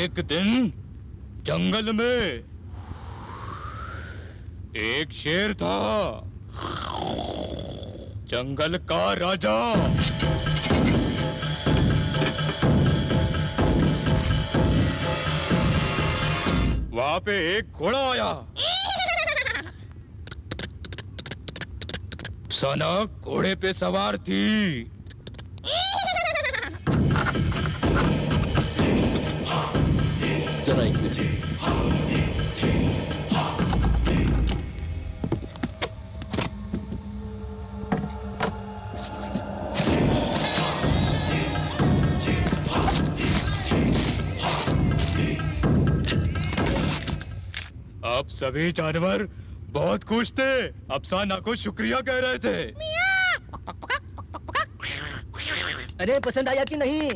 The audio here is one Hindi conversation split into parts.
एक दिन जंगल में एक शेर था, जंगल का राजा। वहां पे एक घोड़ा आया। सना घोड़े पे सवार थी। जरा एक मिनट। अब सभी जानवर बहुत खुश थे। अफसाना को शुक्रिया कह रहे थे। अरे पसंद आया कि नहीं?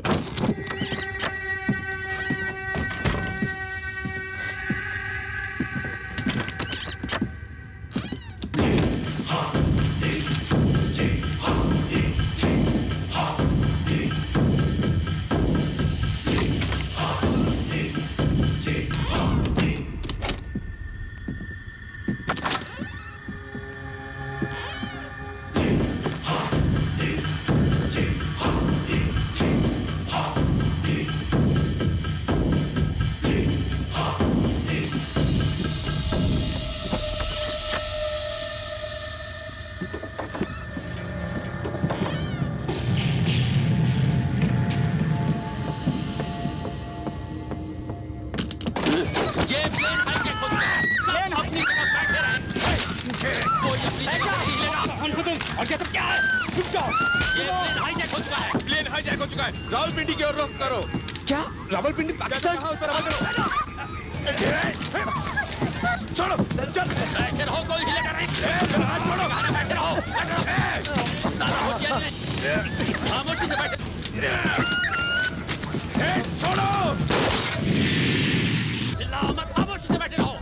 रावलपिंडी की ओर रुख करो। क्या रावलपिंडी पाकिस्तान? छोड़ो, चल बैठे रहो, कोई हिलेगा नहीं। छोड़ो, बैठे रहो, खामोशी से बैठे। छोड़ो, चिल्लाओ मत, खामोशी से बैठे रहो।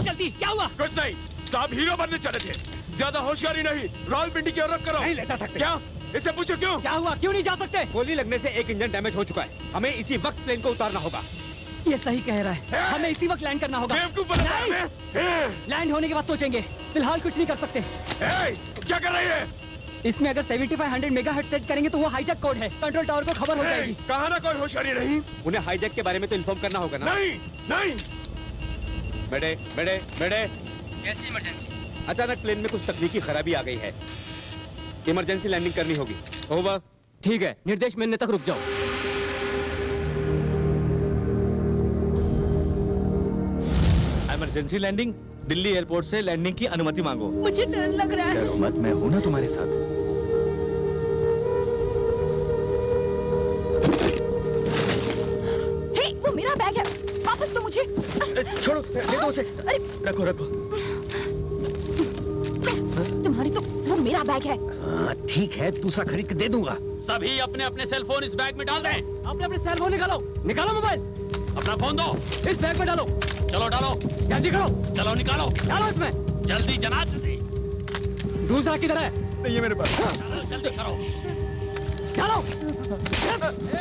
जल्दी, क्या हुआ? कुछ नहीं, साहब हीरो बनने चले थे। ज्यादा होशियारी नहीं, रावलपिंडी की ओर रुख करो। नहीं ले जा सकते। क्या? इससे पूछो क्यों? क्या हुआ, क्यों नहीं जा सकते? गोली लगने से एक इंजन डैमेज हो चुका है, हमें इसी वक्त प्लेन को उतारना होगा। ये सही कह रहा है, हमें इसी वक्त लैंड करना होगा। लैंड होने के बाद सोचेंगे, फिलहाल कुछ नहीं कर सकते। क्या कर रही है? इसमें अगर 7500 मेगाहर्ट्ज सेट करेंगे तो वो हाईजैक कोड है, कंट्रोल टावर को खबर हो जाएगी। कहा ना कोई होशियारी नहीं। उन्हें हाईजैक के बारे में तो इन्फॉर्म करना होगा ना? नहीं नहीं। बेड़े बेड़े बेड़े, कैसी इमरजेंसी? अचानक प्लेन में कुछ तकनीकी खराबी आ गई है, इमरजेंसी लैंडिंग करनी होगी। ओवर। ठीक है, निर्देश मिलने तक रुक जाओ। इमरजेंसी लैंडिंग, दिल्ली एयरपोर्ट से लैंडिंग की अनुमति मांगो। मुझे डर लग रहा है। डरो मत, मैं हूं ना तुम्हारे साथ। हे, वो मेरा बैग है, वापस दो मुझे। छोड़ो, दे दो उसे। अरे रखो रखो। तुम्हारी तो वो मेरा बैग है। हाँ ठीक है, दूसरा खरीद के दे दूंगा। सभी अपने अपने सेल फोन इस बैग में डाल दें। अपने अपने सेल फोन निकालो, निकालो मोबाइल, अपना फोन दो, इस बैग में डालो। चलो डालो, जल्दी करो, चलो निकालो, डालो इसमें। जल्दी जनाब, जल्दी। दूसरा किधर है? नहीं है मेरे पास। चलो जल्दी करो, डालो।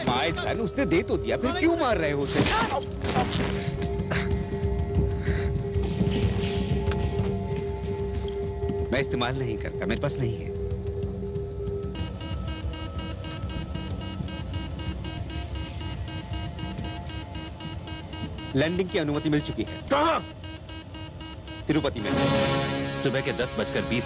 माय सन, उसने दे तो दिया, फिर क्यों मार रहे हो उसे? मैं इस्तेमाल नहीं करता, मेरे पास नहीं है। लैंडिंग की अनुमति मिल चुकी है। कहाँ? तिरुपति में। सुबह के 10:20।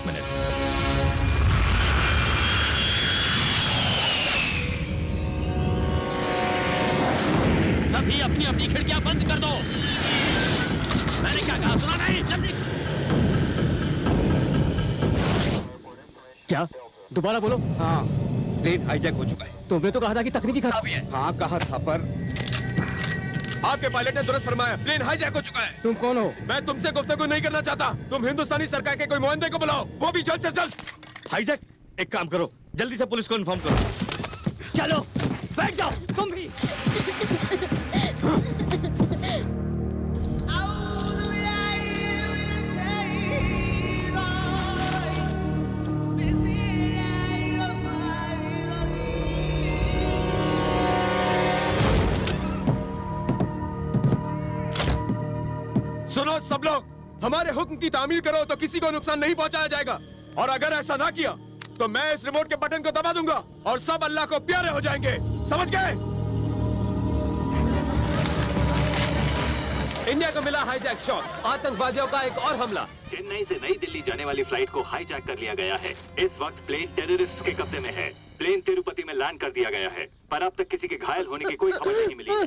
सभी अपनी अपनी खिड़कियां बंद कर दो। मैंने क्या कहा, सुना नहीं? जल्दी। क्या? दोबारा बोलो। हाँ, प्लेन हाईजैक हो चुका है। तुमने तो कहा था कि तकनीकी खराबी है। हाँ कहा था, पर आपके पायलट ने दुरुस्त फरमाया, प्लेन हाईजैक हो चुका है। तुम कौन हो? मैं तुमसे गुफ्तगू नहीं करना चाहता। तुम हिंदुस्तानी सरकार के कोई नुमाइंदे को बुलाओ, वो भी जल्द से जल्द। हाईजैक, एक काम करो, जल्दी से पुलिस को इन्फॉर्म करो। चलो बैठ जाओ, तुम भी। आप लोग हमारे हुक्म की तामील करो तो किसी को नुकसान नहीं पहुंचाया जाएगा, और अगर ऐसा ना किया तो मैं इस रिमोट के बटन को दबा दूंगा और सब अल्लाह को प्यारे हो जाएंगे, समझ गए? इंडिया को मिला हाईजैक शॉट, आतंकवादियों का एक और हमला। चेन्नई से नई दिल्ली जाने वाली फ्लाइट को हाईजैक कर लिया गया है। इस वक्त प्लेन टेररिस्ट के कब्जे में है। प्लेन तिरुपति में लैंड कर दिया गया है, पर अब तक किसी के घायल होने की कोई खबर नहीं मिली है।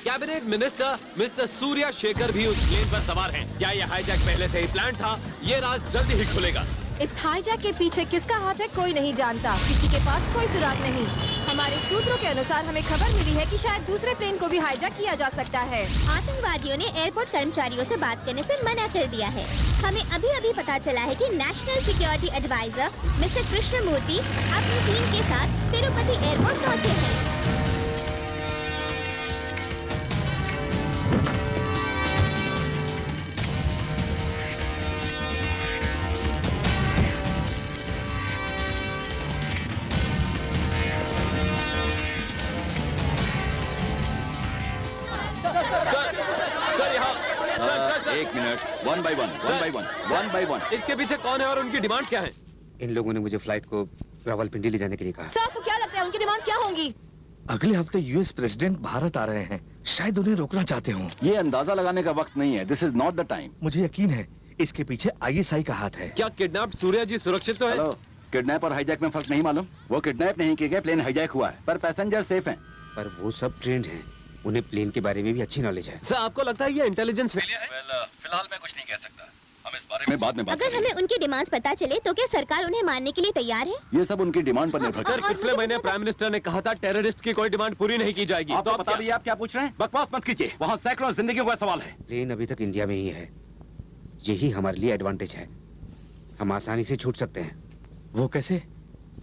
Cabinet minister mister Surya Shekhar भी उस प्लेन पर सवार हैं। क्या यह हाईजैक पहले से ही प्लान था? ये राज जल्दी ही खुलेगा। इस हाईजैक के पीछे किसका हाथ है कोई नहीं जानता, किसी के पास कोई सुराग नहीं। हमारे सूत्रों के अनुसार हमें खबर मिली है कि शायद दूसरे प्लेन को भी हाईजैक किया जा सकता है। आतंकवादियों ने एयरपोर्ट कर्मचारियों से बात करने से मना कर दिया है। हमें अभी पता चला है कि national security adviser mister Krishnamurthy अपनी टीम के साथ तिरुपति एयरपोर्ट पहुंचे हैं। एक मिनट, वन बाय वन। इसके पीछे कौन है और उनकी डिमांड क्या है? इन लोगों ने मुझे फ्लाइट को रावलपिंडी ले जाने के लिए कहा। सर आपको क्या लगता है उनकी डिमांड क्या होंगी? अगले हफ्ते यूएस प्रेसिडेंट भारत आ रहे हैं, शायद उन्हें रोकना चाहते हों। ये अंदाजा लगाने का वक्त नहीं है। This is not the time. मुझे यकीन है इसके पीछे आईएसआई का हाथ है। क्या किडनैप्ड सूर्या जी सुरक्षित तो है? हेलो, किडनैप और हाईजैक में फर्क नहीं मालूम? वो किडनैप नहीं किए गए, प्लेन हाईजैक हुआ है, पर पैसेंजर सेफ हैं। पर वो सब ट्रेंड हैं, उन्हें प्लेन के बारे में भी अच्छी नॉलेज है। सर आपको लगता है ये इंटेलिजेंस फेलियर है? फिलहाल मैं कुछ नहीं कह सकता, हम इस बारे में बाद में बात अगर हमें उनकी डिमांड्स पता चले तो क्या सरकार उन्हें मानने के लिए तैयार है? ये सब उनकी डिमांड पर निर्भर सर पिछले महीने प्राइम मिनिस्टर ने कहा था टेररिस्ट की कोई डिमांड पूरी नहीं की जाएगी। तो बता दीजिए आप क्या पूछ रहे हैं? बकवास मत कीजिए, वहाँ सैकड़ों जिंदगियों का सवाल है। प्लेन अभी तक इंडिया में ही है, यही हमारे लिए एडवांटेज है। हम आसानी से छूट सकते हैं। वो कैसे?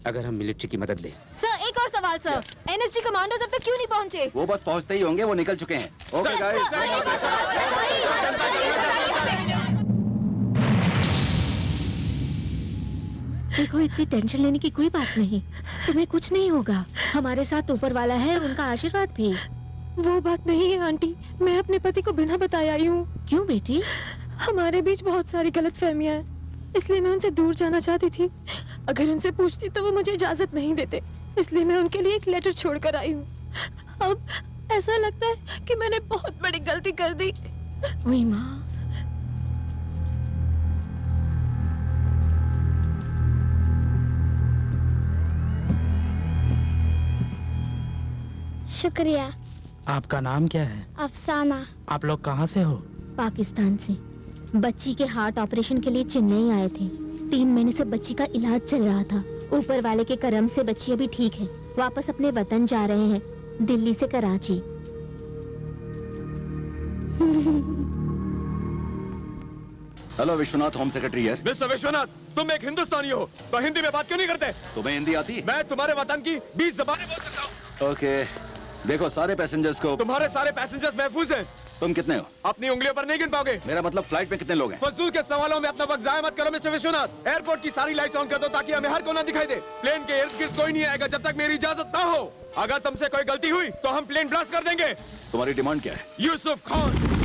अगर हम मिलिट्री की मदद लें। सर एक और सवाल सर, एनएसजी कमांडोज अब तक क्यों नहीं पहुंचे? वो बस पहुंचते ही होंगे, वो निकल चुके हैं। Okay guys. देखो इतनी टेंशन लेने की कोई बात नहीं, तुम्हें कुछ नहीं होगा। हमारे साथ ऊपर वाला है, उनका आशीर्वाद भी। वो बात नहीं है आंटी, मैं अपने पति को बिना बताए आई हूँ। क्यों बेटी? हमारे बीच बहुत सारी गलतफहमियां हैं, इसलिए मैं उनसे दूर जाना चाहती थी। अगर उनसे पूछती तो वो मुझे इजाजत नहीं देते, इसलिए मैं उनके लिए एक लेटर छोड़कर आई हूँ। अब ऐसा लगता है कि मैंने बहुत बड़ी गलती कर दी। वही माँ। शुक्रिया। आपका नाम क्या है? अफसाना। आप लोग कहाँ से हो? पाकिस्तान से। बच्ची के हार्ट ऑपरेशन के लिए चेन्नई आए थे। 3 महीने से बच्ची का इलाज चल रहा था। ऊपर वाले के करम से बच्ची अभी ठीक है, वापस अपने वतन जा रहे हैं, दिल्ली से Karachi. Hello Vishwanath, home secretary है। मिस्टर विश्वनाथ, तुम एक हिंदुस्तानी हो तो हिंदी में बात क्यों नहीं करते? तुम्हें हिंदी आती है? मैं तुम्हारे वतन की 20 ज़बानें बोल सकता हूँ। ओके, देखो सारे पैसेंजर्स को। तुम्हारे सारे पैसेंजर्स महफूज हैं। तुम कितने हो? अपनी उंगलियों पर नहीं गिन पाओगे। मेरा मतलब फ्लाइट में कितने लोग हैं? फजूल के सवालों में अपना वक्त जाया मत करो मिस्टर विश्वनाथ। एयरपोर्ट की सारी लाइट्स ऑन कर दो ताकि हमें हर कोना दिखाई दे। प्लेन के इर्द गिर्द कोई नहीं आएगा जब तक मेरी इजाजत ना हो। अगर तुमसे कोई गलती हुई तो हम प्लेन ब्लास्ट कर देंगे। तुम्हारी डिमांड क्या है? यूसुफ खान।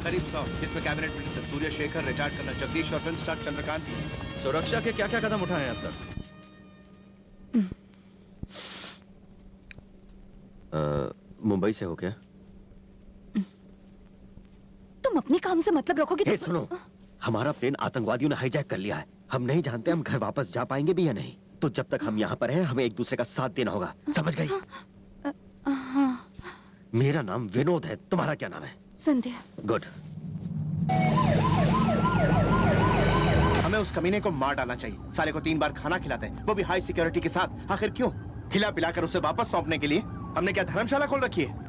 करीब 100, जिसमें cabinet minister Surya Shekhar, retired colonel Jagdish और फिल्म स्टार चंद्रकांत भी हैं। सुरक्षा के क्या-क्या कदम उठाए हैं अब तक? मुंबई से हो क्या? तुम अपने काम से मतलब रखोगे तो... सुनो, हमारा प्लेन आतंकवादियों ने हाईजैक कर लिया है। हम नहीं जानते हम घर वापस जा पाएंगे भी या नहीं। तो जब तक हम यहाँ पर हैं, हमें एक दूसरे का साथ देना होगा, समझ गई? मेरा नाम विनोद है, तुम्हारा क्या नाम है? संध्या। गुड। हमें उस कमीने को मार डालना चाहिए। साले को 3 बार खाना खिलाते हैं, वो भी हाई सिक्योरिटी के साथ। आखिर क्यों? खिला पिलाकर उसे वापस सौंपने के लिए। हमने क्या धर्मशाला खोल रखी है?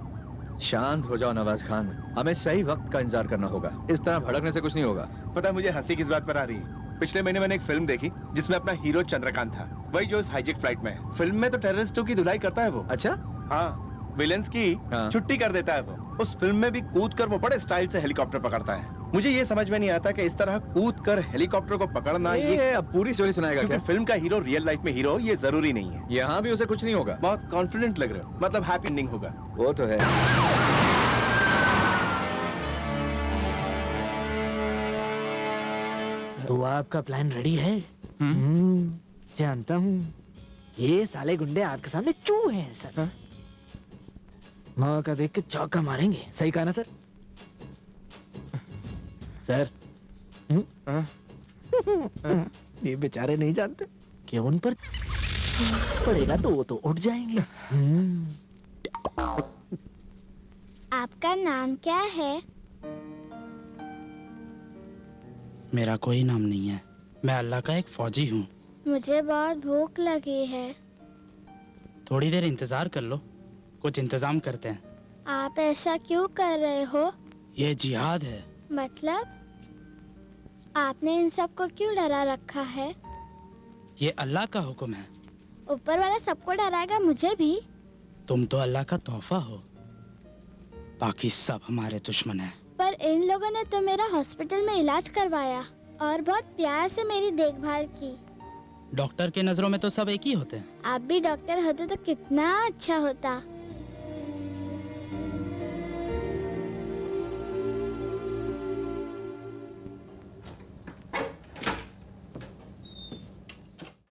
शांत हो जाओ नवाज खान, हमें सही वक्त का इंतजार करना होगा। इस तरह भड़कने से कुछ नहीं होगा। पता है मुझे हंसी किस बात पर आ रही है? पिछले महीने मैंने एक फिल्म देखी जिसमें अपना हीरो चंद्रकांत था, वही जो इस हाईजेक फ्लाइट में है। फिल्म में तो टेररिस्टों की धुलाई करता है वो। अच्छा? हाँ, विलेंस की हाँ। छुट्टी कर देता है वो। उस फिल्म में भी कूद कर वो बड़े स्टाइल से हेलीकॉप्टर पकड़ता है। मुझे ये समझ में नहीं आता कि इस तरह कूद कर हेलीकॉप्टर को पकड़ना ये अब पूरी स्टोरी सुनाएगा क्योंकि क्या? फिल्म का हीरो रियल लाइफ में हीरो ये जरूरी नहीं है। यहाँ भी उसे कुछ नहीं होगा। बहुत कॉन्फिडेंट लग रहे हो, मतलब हैप्पी एंडिंग होगा। वो तो है। तो आपका प्लान रेडी है? जानता हूँ, ये साले गुंडे आपके सामने चूहे हैं सर। मौका देख के चौका मारेंगे। सही कहा ना सर? सर ये बेचारे नहीं जानते कि उन पर पड़ेगा तो वो तो उठ जाएंगे। आपका नाम क्या है? मेरा कोई नाम नहीं है, मैं अल्लाह का एक फौजी हूँ। मुझे बहुत भूख लगी है। थोड़ी देर इंतजार कर लो, कुछ इंतजाम करते हैं। आप ऐसा क्यों कर रहे हो? ये जिहाद है। मतलब आपने इन सबको क्यों डरा रखा है? ये अल्लाह का हुक्म है। ऊपर वाला सबको डराएगा, मुझे भी। तुम तो अल्लाह का तोहफा हो, बाकी सब हमारे दुश्मन हैं। पर इन लोगों ने तो मेरा हॉस्पिटल में इलाज करवाया और बहुत प्यार से मेरी देखभाल की। डॉक्टर के नजरों में तो सब एक ही होते हैं। आप भी डॉक्टर होते तो कितना अच्छा होता।